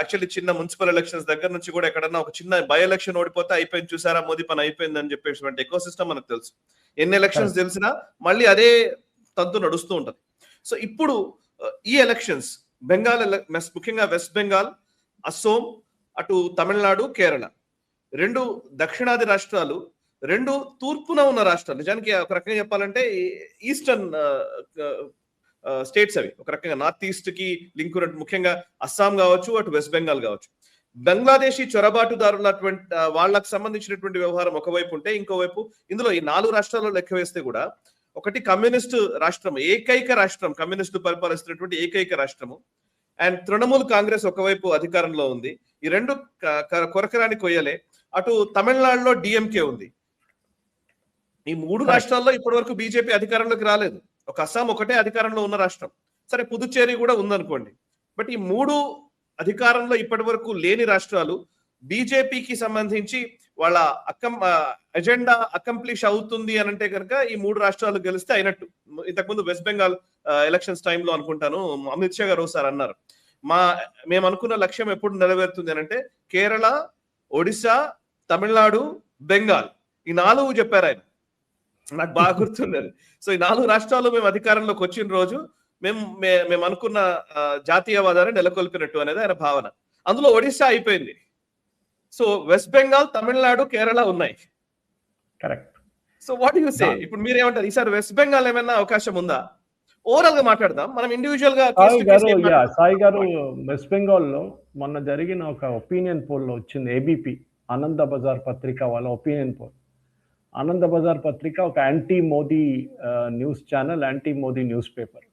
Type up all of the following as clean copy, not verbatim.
Actually చిన్న municipal elections దగ్గర నుంచి కూడా ఎక్కడన్నా ఒక చిన్న బై ఎలక్షన్ ఓడిపోతే అయిపోయింది, చూసారా మోదీ పని అయిపోయింది అని చెప్పేటువంటి ఎకో సిస్టమ్ మనకు తెలుసు. ఎన్ని ఎలక్షన్స్ తెలిసినా మళ్ళీ అదే తంతు నడుస్తూ ఉంటది. సో ఇప్పుడు ఈ ఎలక్షన్స్ బెంగాల్ ముఖ్యంగా వెస్ట్ బెంగాల్, అస్సోం, అటు తమిళనాడు, కేరళ, రెండు దక్షిణాది రాష్ట్రాలు, రెండు తూర్పున ఉన్న రాష్ట్రాలు. నిజానికి ఒక రకంగా చెప్పాలంటే ఈస్టర్న్ స్టేట్స్ అవి. ఒక రకంగా నార్త్ ఈస్ట్ కి లింక్ ఉన్నట్టు, ముఖ్యంగా అస్సాం కావచ్చు, అటు వెస్ట్ బెంగాల్ కావచ్చు. బంగ్లాదేశీ చొరబాటుదారుల వాళ్ళకు సంబంధించినటువంటి వ్యవహారం ఒకవైపు ఉంటే, ఇంకోవైపు ఇందులో ఈ 4 రాష్ట్రాల్లో లెక్క వేస్తే కూడా ఒకటి కమ్యూనిస్ట్ రాష్ట్రం, ఏకైక రాష్ట్రం, కమ్యూనిస్టు పరిపాలిస్తున్నటువంటి ఏకైక రాష్ట్రము. అండ్ తృణమూల్ కాంగ్రెస్ ఒకవైపు అధికారంలో ఉంది. ఈ రెండు కొరకరాని కొయ్యలే. అటు తమిళనాడులో డిఎంకే ఉంది. ఈ 3 రాష్ట్రాల్లో ఇప్పటి వరకు బీజేపీ అధికారంలోకి రాలేదు. ఒక అస్సాం ఒకటే అధికారంలో ఉన్న రాష్ట్రం. సరే, పుదుచ్చేరి కూడా ఉందనుకోండి. బట్ ఈ 3 అధికారంలో ఇప్పటి వరకు లేని రాష్ట్రాలు బీజేపీకి సంబంధించి వాళ్ళ ఎజెండా అకంప్లిష్ అవుతుంది అని అంటే కనుక ఈ 3 రాష్ట్రాలు గెలిస్తే అయినట్టు. ఇంతకుముందు వెస్ట్ బెంగాల్ ఎలక్షన్స్ టైంలో అనుకుంటాను అమిత్ షా గారు ఒకసారి అన్నారు, మేము అనుకున్న లక్ష్యం ఎప్పుడు నెరవేరుతుంది అని అంటే కేరళ, ఒడిశా, తమిళనాడు, బెంగాల్, ఈ 4 చెప్పారు ఆయన. నాకు బాగా గుర్తున్నది. సో ఈ 4 రాష్ట్రాలు మేము అధికారంలోకి వచ్చిన రోజు మేము అనుకున్న జాతీయవాదాన్ని నెలకొల్పినట్టు అనేది ఆయన భావన. అందులో ఒడిశా అయిపోయింది. సో వెస్ట్ బెంగాల్, తమిళనాడు, కేరళ ఉన్నాయి. Correct. So what you say? ఇప్పుడు మీరు ఏమంటారు? ఈసారి వెస్ట్ బెంగాల్ ఏమైనా అవకాశం ఉందా? ఓవరాల్ గా మాట్లాడదాం, మనం ఇండివిజువల్ గా. సాయి గారు, వెస్ట్ బెంగాల్ లో మొన్న జరిగిన ఒక ఒపీనియన్ పోల్ లో వచ్చింది. ఏబీపీ ఆనంద బజార్ పత్రిక వాళ్ళ ఒపీనియన్ పోల్. ఆనంద బజార్ పత్రిక ఒక anti Modi news channel, anti Modi newspaper.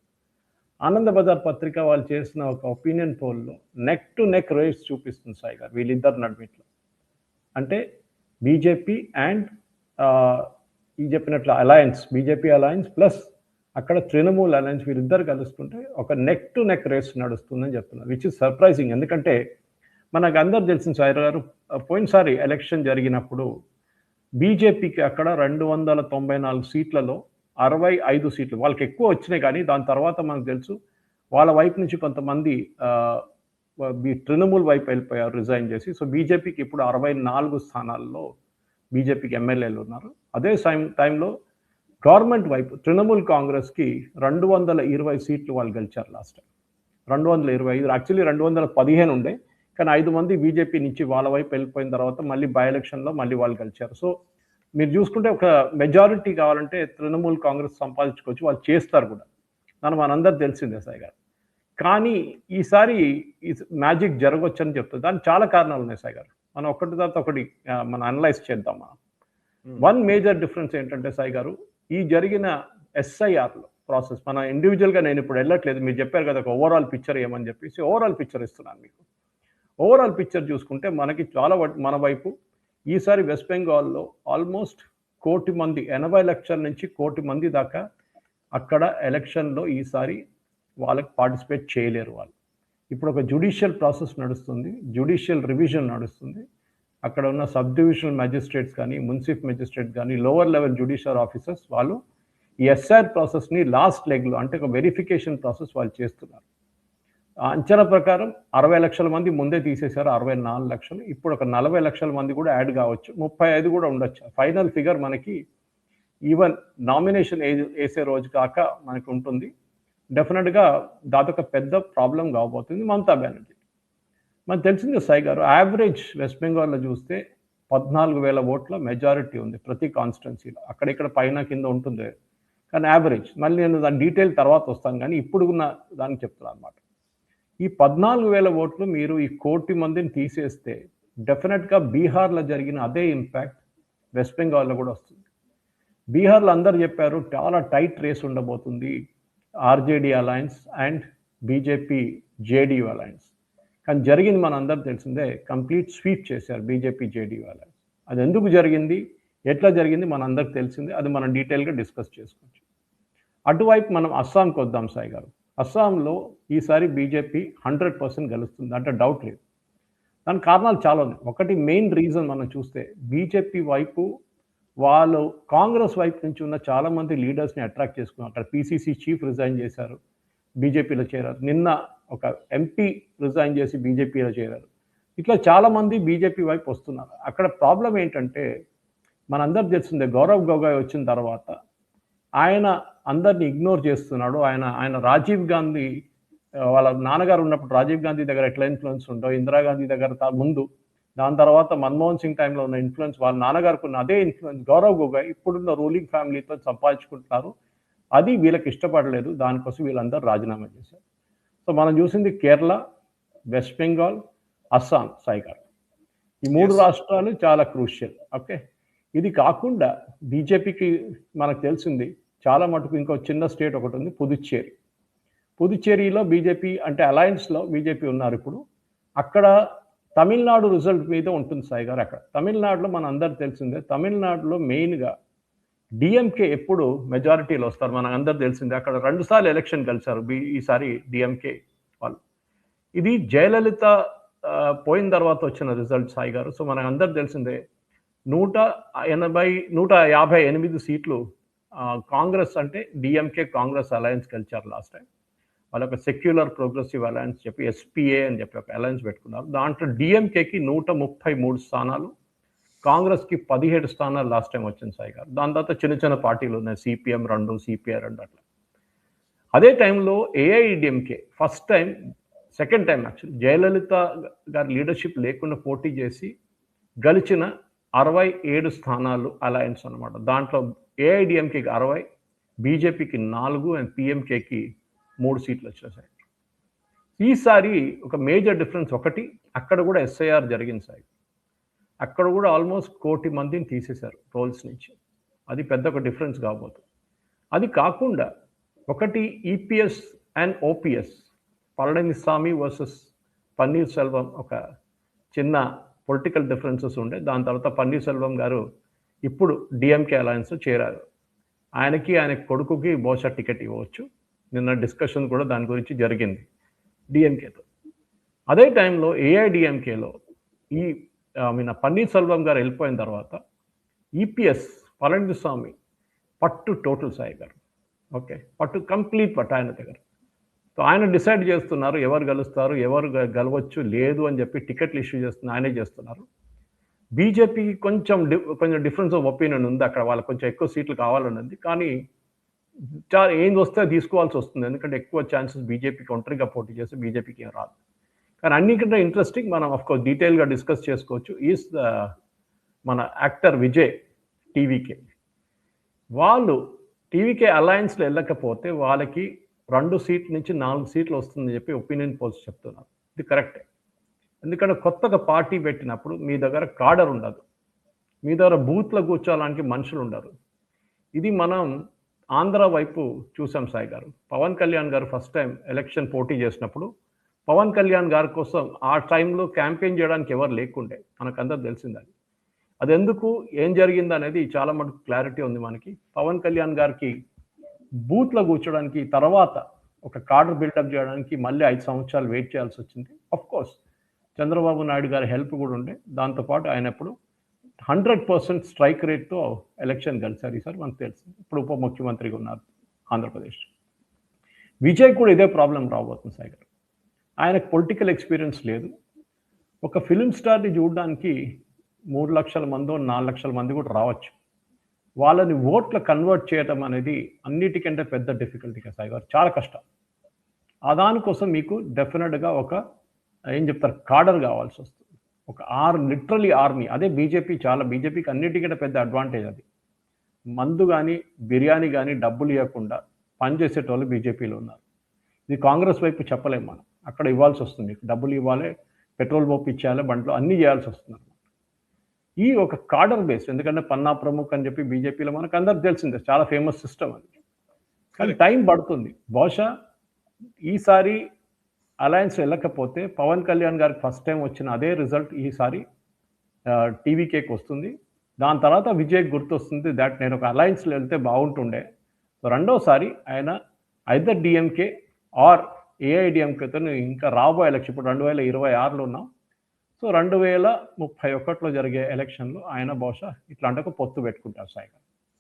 Ananda Bazar Patrika వాళ్ళు చేసిన ఒక ఒపీనియన్ పోల్లో నెక్ టు నెక్ రేస్ చూపిస్తుంది సాయి గారు వీళ్ళిద్దరు నడుమిట్లో. అంటే బీజేపీ అండ్ ఈ చెప్పినట్లు అలయన్స్, బీజేపీ అలయన్స్ ప్లస్ అక్కడ తృణమూల్ అలయన్స్, వీరిద్దరు కలుస్తుంటే ఒక నెక్ టు నెక్ రేస్ నడుస్తుందని చెప్తున్నారు. Which is surprising. ఎందుకంటే మనకు అందరు తెలిసిన సాయి గారు, పోయినసారి ఎలక్షన్ జరిగినప్పుడు బీజేపీకి అక్కడ 294 సీట్లలో 65 సీట్లు వాళ్ళకి ఎక్కువ వచ్చినాయి. కానీ దాని తర్వాత మనకు తెలుసు వాళ్ళ వైపు నుంచి కొంతమంది తృణమూల్ వైపు వెళ్ళిపోయారు రిజైన్ చేసి. సో బీజేపీకి ఇప్పుడు 64 స్థానాల్లో బీజేపీకి ఎమ్మెల్యేలు ఉన్నారు. అదే టైంలో గవర్నమెంట్ వైపు తృణమూల్ కాంగ్రెస్కి 220 సీట్లు వాళ్ళు గెలిచారు లాస్ట్ టైం. 225, యాక్చువల్లీ 215 ఉండే, కానీ 5 మంది బీజేపీ నుంచి వాళ్ళ వైపు వెళ్ళిపోయిన తర్వాత మళ్ళీ బై ఎలక్షన్లో మళ్ళీ వాళ్ళు గెలిచారు. సో మీరు చూసుకుంటే ఒక మెజారిటీ కావాలంటే తృణమూల్ కాంగ్రెస్ సంపాదించుకోవచ్చు, వాళ్ళు చేస్తారు కూడా, దాని మనందరూ తెలిసిందే సాయి గారు. కానీ ఈసారి ఈ మ్యాజిక్ జరగవచ్చు అని చెప్తుంది. దానికి చాలా కారణాలు ఉన్నాయి సాయి గారు. మనం ఒకటి తర్వాత ఒకటి మనం అనలైజ్ చేద్దాం. మనం వన్ మేజర్ డిఫరెన్స్ ఏంటంటే సాయి గారు, ఈ జరిగిన ఎస్ఐఆర్లో ప్రాసెస్ మన ఇండివిజువల్గా నేను ఇప్పుడు వెళ్ళట్లేదు, మీరు చెప్పారు కదా ఒక ఓవరాల్ పిక్చర్ ఏమని చెప్పేసి, ఓవరాల్ పిక్చర్ ఇస్తున్నాను మీకు. ఓవరాల్ పిక్చర్ చూసుకుంటే మనకి చాలా మన వైపు ఈసారి వెస్ట్ బెంగాల్లో ఆల్మోస్ట్ 1 కోటి మంది, 80 లక్షల నుంచి 1 కోటి మంది దాకా అక్కడ ఎలక్షన్లో ఈసారి వాళ్ళకి పార్టిసిపేట్ చేయలేరు. వాళ్ళు ఇప్పుడు ఒక జ్యుడిషియల్ ప్రాసెస్ నడుస్తుంది, జ్యుడిషియల్ రివిజన్ నడుస్తుంది. అక్కడ ఉన్న సబ్ డివిజనల్ మ్యాజిస్ట్రేట్స్ కానీ, మున్సిఫ్ మ్యాజిస్ట్రేట్ కానీ, లోవర్ లెవెల్ జ్యుడిషియల్ ఆఫీసర్స్ వాళ్ళు ఈ ఎస్ఆర్ ప్రాసెస్ని లాస్ట్ లెగ్లో అంటే ఒక వెరిఫికేషన్ ప్రాసెస్ వాళ్ళు చేస్తున్నారు. అంచనా ప్రకారం 60 లక్షల మంది ముందే తీసేశారు, 64 లక్షలు. ఇప్పుడు ఒక 40 లక్షల మంది కూడా యాడ్ కావచ్చు, 35 కూడా ఉండొచ్చు. ఫైనల్ ఫిగర్ మనకి ఈవెన్ నామినేషన్ వేసే రోజు కాక మనకి ఉంటుంది. డెఫినెట్గా దాదొక పెద్ద ప్రాబ్లం కాబోతుంది మమతా బెనర్జీ. మనకు తెలిసింది సాయి గారు, యావరేజ్ వెస్ట్ బెంగాల్లో చూస్తే 14,000 ఓట్ల మెజారిటీ ఉంది ప్రతి కాన్స్టిట్యున్సీలో. అక్కడిక్కడ పైన కింద ఉంటుంది, కానీ యావరేజ్. మళ్ళీ నేను దాని డీటెయిల్ తర్వాత వస్తాను, కానీ ఇప్పుడు ఉన్న దానికి చెప్తున్నాను అనమాట. ఈ 14,000 ఓట్లు మీరు ఈ 1 కోటి మందిని తీసేస్తే డెఫినెట్గా బీహార్లో జరిగిన అదే ఇంపాక్ట్ వెస్ట్ బెంగాల్లో కూడా వస్తుంది. బీహార్లో అందరు చెప్పారు చాలా టైట్ రేస్ ఉండబోతుంది, RJD alliance and BJP JDU alliance. కానీ జరిగింది మన అందరు తెలిసిందే, కంప్లీట్ స్వీప్ చేశారు బీజేపీ జేడీయూ అలయన్స్. అది ఎందుకు జరిగింది, ఎట్లా జరిగింది మన అందరికి తెలిసిందే, అది మనం డీటెయిల్గా డిస్కస్ చేసుకోవచ్చు. అటువైపు మనం అస్సాంకి వద్దాం సాయి గారు. అస్సాంలో ఈసారి బీజేపీ 100% గెలుస్తుంది అంటే డౌట్ లేదు. దానికి కారణాలు చాలా ఉన్నాయి. ఒకటి మెయిన్ రీజన్ మనం చూస్తే బీజేపీ వైపు వాళ్ళు కాంగ్రెస్ వైపు నుంచి ఉన్న చాలామంది లీడర్స్ని అట్రాక్ట్ చేసుకున్నారు. అక్కడ పీసీసీ చీఫ్ రిజైన్ చేశారు, బీజేపీలో చేరారు. నిన్న ఒక ఎంపీ రిజైన్ చేసి బీజేపీలో చేరారు. ఇట్లా చాలామంది బీజేపీ వైపు వస్తున్నారు. అక్కడ ప్రాబ్లం ఏంటంటే మనందరికి తెలిసిందే, గౌరవ్ గొగోయ్ వచ్చిన తర్వాత ఆయన అందరిని ఇగ్నోర్ చేస్తున్నాడు. ఆయన రాజీవ్ గాంధీ వాళ్ళ నాన్నగారు ఉన్నప్పుడు రాజీవ్ గాంధీ దగ్గర ఎట్లా ఇన్ఫ్లుయెన్స్ ఉందో, ఇందిరాగాంధీ దగ్గర ముందు, దాని తర్వాత మన్మోహన్ సింగ్ టైంలో ఉన్న ఇన్ఫ్లుయెన్స్, వాళ్ళ నాన్నగారికి ఉన్న అదే ఇన్ఫ్లుయెన్స్ గౌరవ్ గొగోయ్ ఇప్పుడున్న రూలింగ్ ఫ్యామిలీతో సంపాదించుకుంటున్నారు. అది వీళ్ళకి ఇష్టపడలేదు. దానికోసం వీళ్ళందరూ రాజీనామా చేశారు. సో మనం చూసింది కేరళ, వెస్ట్ బెంగాల్, అస్సాం, సాయి గారు. ఈ 3 రాష్ట్రాలు చాలా క్రూషియల్. ఓకే, ఇది కాకుండా బీజేపీకి మనకు తెలిసింది చాలా మటుకు ఇంకో చిన్న స్టేట్ ఒకటి ఉంది, పుదుచ్చేరి. పుదుచ్చేరిలో బీజేపీ అంటే అలయన్స్లో బీజేపీ ఉన్నారు ఇప్పుడు. అక్కడ తమిళనాడు రిజల్ట్ మీద ఉంటుంది సాయి గారు. అక్కడ తమిళనాడులో మన అందరికి తెలిసిందే, తమిళనాడులో మెయిన్గా డిఎంకే ఎప్పుడు మెజారిటీలో వస్తారు, మనకు అందరు తెలిసిందే. అక్కడ 2 సార్లు ఎలక్షన్ గెలిచారు ఈసారి డిఎంకే వాళ్ళు. ఇది జయలలిత పోయిన తర్వాత వచ్చిన రిజల్ట్ సాయి గారు. సో మనకు అందరు తెలిసిందే, 158 సీట్లు కాంగ్రెస్ అంటే డిఎంకే కాంగ్రెస్ అలయన్స్ గెలిచారు లాస్ట్ టైం. వాళ్ళొక సెక్యులర్ ప్రోగ్రెసివ్ అలయన్స్ చెప్పి ఎస్పీఏ అని చెప్పి ఒక అలయన్స్ పెట్టుకున్నారు. దాంట్లో డిఎంకేకి 133 స్థానాలు, కాంగ్రెస్కి 17 స్థానాలు లాస్ట్ టైం వచ్చింది సాయి గారు. దాని తర్వాత చిన్న చిన్న పార్టీలు ఉన్నాయి, సిపిఎం 2, సిపిఐ 2 అట్లా. అదే టైంలో AIADMK first time, second time actually Jayalalithaa గారి లీడర్షిప్ లేకుండా పోటీ చేసి గెలిచిన 67 స్థానాలు అలయన్స్ అనమాట. దాంట్లో ఏఐడిఎంకేకి 60, బీజేపీకి 4 అండ్ పిఎంకేకి 3 సీట్లు వచ్చేసాయి. ఈసారి ఒక మేజర్ డిఫరెన్స్ ఒకటి, అక్కడ కూడా ఎస్ఐఆర్ జరిగింది సార్. అక్కడ కూడా ఆల్మోస్ట్ 1 కోటి మందిని తీసేశారు రోల్స్ నుంచి. అది పెద్ద ఒక డిఫరెన్స్ కాబోతుంది. అది కాకుండా ఒకటి EPS and OPS, Palaniswami versus paneer Selvam, ఒక చిన్న పొలిటికల్ డిఫరెన్సెస్ ఉండే. దాని తర్వాత పన్నీర్ సెల్వం గారు ఇప్పుడు డిఎంకే అలయన్స్ చేరారు. ఆయన కొడుకుకి బహుశా టికెట్ ఇవ్వచ్చు. నిన్న డిస్కషన్ కూడా దాని గురించి జరిగింది డిఎంకేతో. అదే టైంలో ఏఐడిఎంకేలో పన్నీర్ సెల్వం గారు వెళ్ళిపోయిన తర్వాత ఈపీఎస్ పళనిస్వామి పట్టు టోటల్ సాయి గారు. ఓకే, పట్టు కంప్లీట్ పట్టు ఆయన దగ్గర. సో ఆయన డిసైడ్ చేస్తున్నారు ఎవరు గెలుస్తారు, ఎవరు గెలవచ్చు లేదు అని చెప్పి టికెట్లు ఇష్యూ ఆయనే చేస్తున్నారు. బీజేపీకి కొంచెం డిఫరెన్స్ ఆఫ్ ఒపీనియన్ ఉంది అక్కడ, వాళ్ళకి కొంచెం ఎక్కువ సీట్లు కావాలని ఉంది. కానీ ఏం వస్తే తీసుకోవాల్సి వస్తుంది, ఎందుకంటే ఎక్కువ ఛాన్సెస్ బీజేపీకి ఒంటరిగా పోటీ చేస్తే బీజేపీకి ఏం రాదు. కానీ అన్నికంటే ఇంట్రెస్టింగ్, మనం అఫ్కోర్స్ డీటెయిల్గా డిస్కస్ చేసుకోవచ్చు, ఈజ్ మన యాక్టర్ విజయ్ టీవీకే. వాళ్ళు టీవీకే అలయన్స్లో వెళ్ళకపోతే వాళ్ళకి 2 సీట్ల నుంచి 4 సీట్లు వస్తుందని చెప్పి ఒపీనియన్ పోల్స్ చెప్తున్నారు. ఇది కరెక్టే, ఎందుకంటే కొత్తగా పార్టీ పెట్టినప్పుడు మీ దగ్గర కాడర్ ఉండదు, మీ దగ్గర బూత్లో కూర్చోడానికి మనుషులు ఉండరు. ఇది మనం ఆంధ్ర వైపు చూసాం సాయి గారు. పవన్ కళ్యాణ్ గారు ఫస్ట్ టైం ఎలక్షన్ పోటీ చేసినప్పుడు పవన్ కళ్యాణ్ గారి కోసం ఆ టైంలో క్యాంపెయిన్ చేయడానికి ఎవరు లేకుండే, మనకందరూ తెలిసింది. అది ఎందుకు, ఏం జరిగింది అనేది చాలా మటుకు క్లారిటీ ఉంది మనకి. పవన్ కళ్యాణ్ గారికి బూత్లో కూర్చోడానికి తర్వాత ఒక కార్డర్ బిల్డప్ చేయడానికి మళ్ళీ 5 సంవత్సరాలు వెయిట్ చేయాల్సి వచ్చింది. కోర్స్ చంద్రబాబు నాయుడు గారి హెల్ప్ కూడా ఉండే. దాంతోపాటు ఆయన ఇప్పుడు 100% స్ట్రైక్ రేట్తో ఎలక్షన్ గెలిచారు ఈసారి, మనకు తెలుసు. ఇప్పుడు ఉప ముఖ్యమంత్రిగా ఉన్నారు ఆంధ్రప్రదేశ్. విజయ్ కూడా ఇదే ప్రాబ్లం రాబోతుంది సాయి గారు. ఆయనకు పొలిటికల్ ఎక్స్పీరియన్స్ లేదు. ఒక ఫిలిం స్టార్ని చూడడానికి 3 లక్షల మందో 4 లక్షల మంది కూడా రావచ్చు. వాళ్ళని ఓట్ల కన్వర్ట్ చేయడం అనేది అన్నిటికంటే పెద్ద డిఫికల్టీగా సాయి గారు, చాలా కష్టం. దానికోసం మీకు డెఫినెట్గా ఒక ఏం చెప్తారు కాడర్ కావాల్సి వస్తుంది, ఒక లిటరలీ ఆర్మీ. అదే బీజేపీకి అన్నిటికంటే పెద్ద అడ్వాంటేజ్ అది. మందు కానీ బిర్యానీ కానీ డబ్బులు ఇవ్వకుండా పనిచేసేటోళ్ళు బీజేపీలో ఉన్నారు. ఇది కాంగ్రెస్ వైపు చెప్పలేము మనం. అక్కడ ఇవ్వాల్సి వస్తుంది, మీకు డబ్బులు ఇవ్వాలి, పెట్రోల్ పంపించాలి, బండ్లు అన్నీ చేయాల్సి వస్తుంది. ఈ ఒక కార్డర్ బేస్, ఎందుకంటే పన్నా ప్రముఖ్ అని చెప్పి బీజేపీలో మనకు అందరికి తెలిసిందే, చాలా ఫేమస్ సిస్టమ్ అది. కానీ టైం పడుతుంది. బహుశా ఈసారి అలయన్స్ వెళ్ళకపోతే పవన్ కళ్యాణ్ గారికి ఫస్ట్ టైం వచ్చిన అదే రిజల్ట్ ఈసారి టీవీకేకి వస్తుంది. దాని తర్వాత విజయ్కి గుర్తొస్తుంది దాట్ నేను ఒక అలయన్స్లో వెళ్తే బాగుంటుండే. సో రెండోసారి ఆయన ఐదర్ డిఎంకే ఆర్ ఏఐడిఎంకేతో ఇంకా రాబోయే ఎలక్షన్, ఇప్పుడు 2026లో ఉన్నాం. సో 2031లో జరిగే ఎలక్షన్లో ఆయన బహుశా ఇట్లాంటి ఒక పొత్తు పెట్టుకుంటారు సాయి గారు.